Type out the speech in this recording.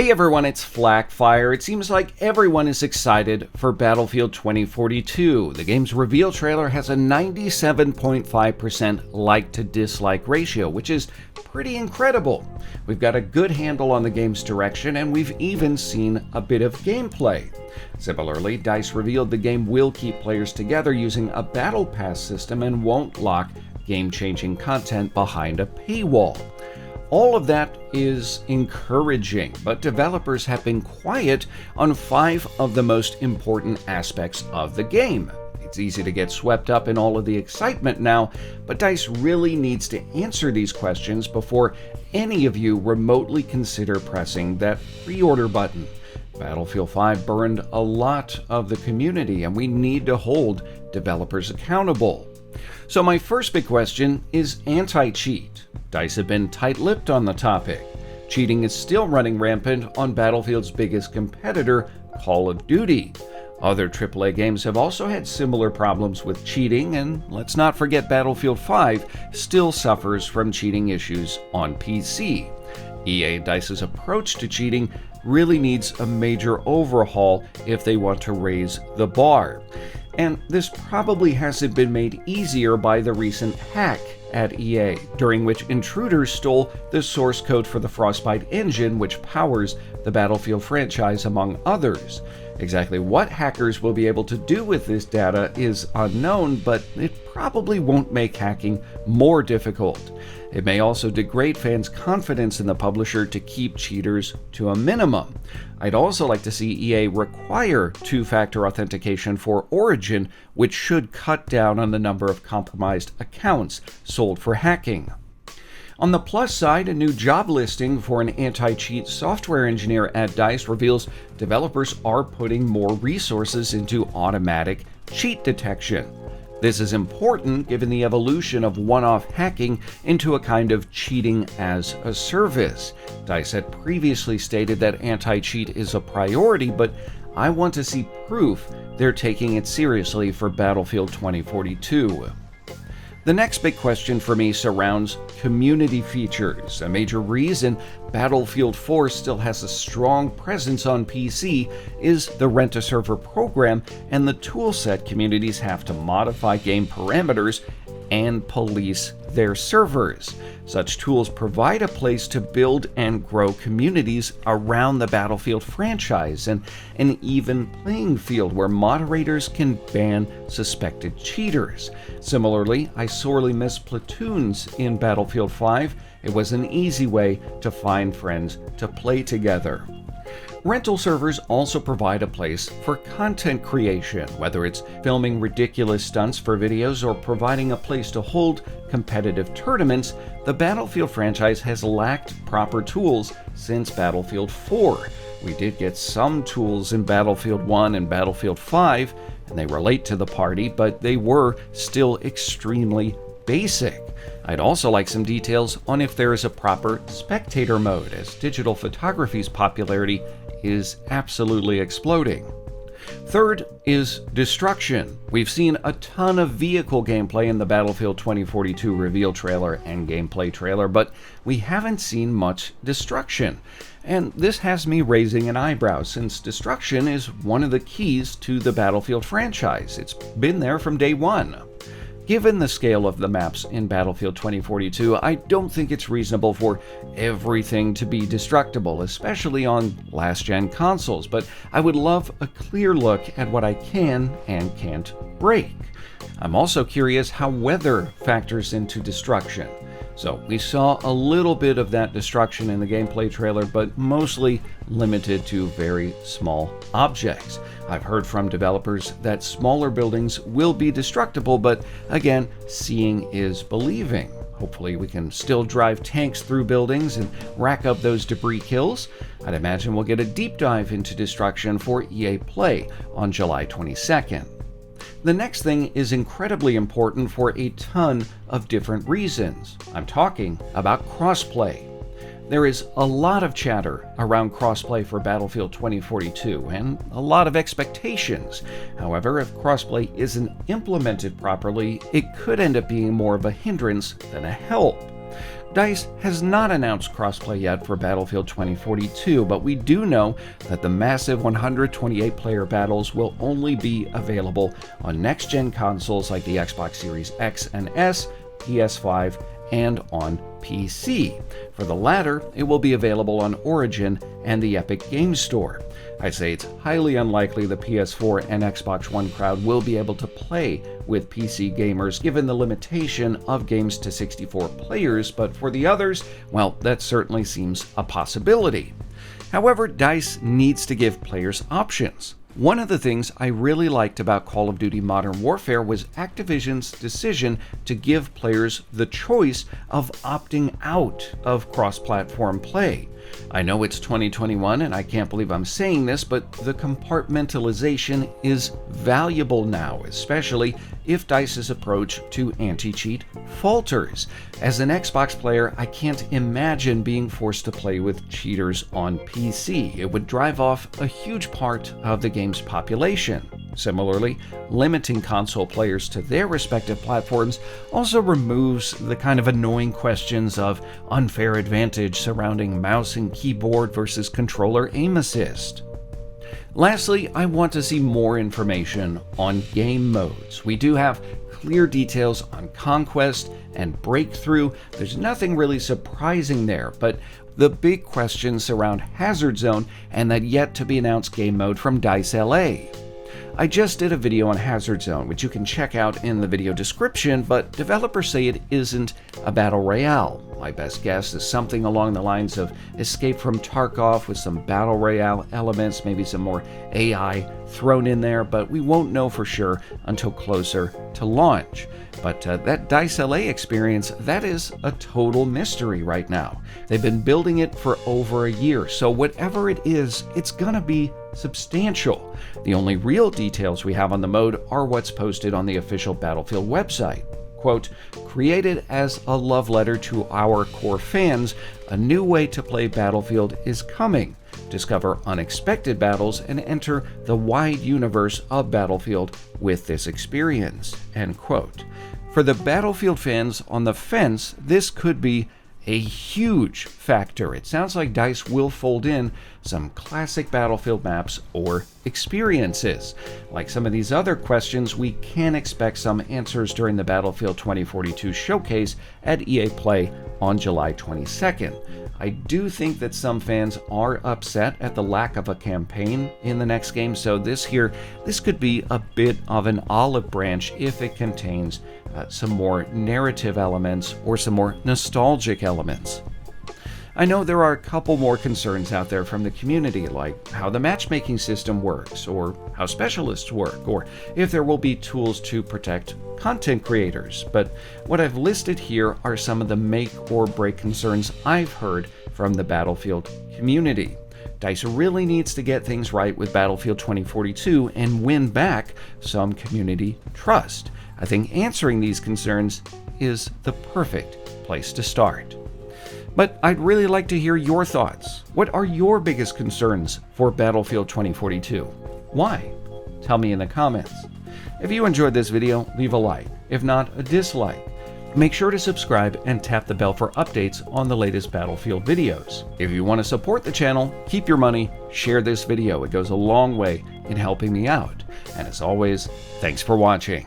Hey everyone, it's FLAK Fire. It seems like everyone is excited for Battlefield 2042. The game's reveal trailer has a 97.5% like to dislike ratio, which is pretty incredible. We've got a good handle on the game's direction, and we've even seen a bit of gameplay. Similarly, DICE revealed the game will keep players together using a battle pass system and won't lock game-changing content behind a paywall. All of that is encouraging, but developers have been quiet on 5 of the most important aspects of the game. It's easy to get swept up in all of the excitement now, but DICE really needs to answer these questions before any of you remotely consider pressing that pre-order button. Battlefield 5 burned a lot of the community, and we need to hold developers accountable. So my first big question is AntiCheat. DICE have been tight-lipped on the topic. Cheating is still running rampant on Battlefield's biggest competitor, Call of Duty. Other AAA games have also had similar problems with cheating, and let's not forget Battlefield 5 still suffers from cheating issues on PC. EA and DICE's approach to cheating really needs a major overhaul if they want to raise the bar. And this probably hasn't been made easier by the recent hack at EA, during which intruders stole the source code for the Frostbite engine, which powers the Battlefield franchise, among others. Exactly what hackers will be able to do with this data is unknown, but it probably won't make hacking more difficult. It may also degrade fans' confidence in the publisher to keep cheaters to a minimum. I'd also like to see EA require two-factor authentication for Origin, which should cut down on the number of compromised accounts sold for hacking. On the plus side, a new job listing for an anti-cheat software engineer at DICE reveals developers are putting more resources into automatic cheat detection. This is important given the evolution of one-off hacking into a kind of cheating as a service. DICE had previously stated that anti-cheat is a priority, but I want to see proof they're taking it seriously for Battlefield 2042. The next big question for me surrounds community features. A major reason Battlefield 4 still has a strong presence on PC is the rent-a-server program and the toolset communities have to modify game parameters and police their servers. Such tools provide a place to build and grow communities around the Battlefield franchise and an even playing field where moderators can ban suspected cheaters. Similarly, I sorely miss platoons in Battlefield 5. It was an easy way to find friends to play together. Rental servers also provide a place for content creation, whether it's filming ridiculous stunts for videos or providing a place to hold competitive tournaments. The Battlefield franchise has lacked proper tools since Battlefield 4. We did get some tools in Battlefield 1 and Battlefield 5, and they relate to the party, but they were still extremely basic. I'd also like some details on if there is a proper spectator mode, as digital photography's popularity is absolutely exploding. Third is destruction. We've seen a ton of vehicle gameplay in the Battlefield 2042 reveal trailer and gameplay trailer, but we haven't seen much destruction. And this has me raising an eyebrow, since destruction is one of the keys to the Battlefield franchise. It's been there from day one. Given the scale of the maps in Battlefield 2042, I don't think it's reasonable for everything to be destructible, especially on last-gen consoles, but I would love a clear look at what I can and can't break. I'm also curious how weather factors into destruction. So we saw a little bit of that destruction in the gameplay trailer, but mostly limited to very small objects. I've heard from developers that smaller buildings will be destructible, but again, seeing is believing. Hopefully we can still drive tanks through buildings and rack up those debris kills. I'd imagine we'll get a deep dive into destruction for EA Play on July 22nd. The next thing is incredibly important for a ton of different reasons. I'm talking about crossplay. There is a lot of chatter around crossplay for Battlefield 2042 and a lot of expectations. However, if crossplay isn't implemented properly, it could end up being more of a hindrance than a help. DICE has not announced crossplay yet for Battlefield 2042, but we do know that the massive 128-player battles will only be available on next-gen consoles like the Xbox Series X and S, PS5, and on PC. For the latter, it will be available on Origin and the Epic Games Store. I'd say it's highly unlikely the PS4 and Xbox One crowd will be able to play with PC gamers given the limitation of games to 64 players, but for the others, well, that certainly seems a possibility. However, DICE needs to give players options. One of the things I really liked about Call of Duty Modern Warfare was Activision's decision to give players the choice of opting out of cross-platform play. I know it's 2021 and I can't believe I'm saying this, but the compartmentalization is valuable now, especially if DICE's approach to anti-cheat falters. As an Xbox player, I can't imagine being forced to play with cheaters on PC. It would drive off a huge part of the game's population. Similarly, limiting console players to their respective platforms also removes the kind of annoying questions of unfair advantage surrounding mouse and keyboard versus controller aim assist. Lastly, I want to see more information on game modes. We do have clear details on Conquest and Breakthrough. There's nothing really surprising there, but the big questions surround Hazard Zone and that yet to be announced game mode from DICE LA. I just did a video on Hazard Zone, which you can check out in the video description, but developers say it isn't a battle royale. My best guess is something along the lines of Escape from Tarkov with some battle royale elements, maybe some more AI thrown in there, but we won't know for sure until closer to launch. But that DICE LA experience, that is a total mystery right now. They've been building it for over a year, so whatever it is, it's gonna be substantial. The only real details we have on the mode are what's posted on the official Battlefield website. Quote, created as a love letter to our core fans, a new way to play Battlefield is coming. Discover unexpected battles and enter the wide universe of Battlefield with this experience, end quote. For the Battlefield fans on the fence, this could be a huge factor. It sounds like DICE will fold in some classic Battlefield maps or experiences. Like some of these other questions, we can expect some answers during the Battlefield 2042 showcase at EA Play on July 22nd. I do think that some fans are upset at the lack of a campaign in the next game, so this could be a bit of an olive branch if it contains some more narrative elements or some more nostalgic elements. I know there are a couple more concerns out there from the community, like how the matchmaking system works, or how specialists work, or if there will be tools to protect content creators. But what I've listed here are some of the make or break concerns I've heard from the Battlefield community. DICE really needs to get things right with Battlefield 2042 and win back some community trust. I think answering these concerns is the perfect place to start. But I'd really like to hear your thoughts. What are your biggest concerns for Battlefield 2042? Why? Tell me in the comments. If you enjoyed this video, leave a like. If not, a dislike. Make sure to subscribe and tap the bell for updates on the latest Battlefield videos. If you want to support the channel, keep your money, share this video. It goes a long way in helping me out. And as always, thanks for watching.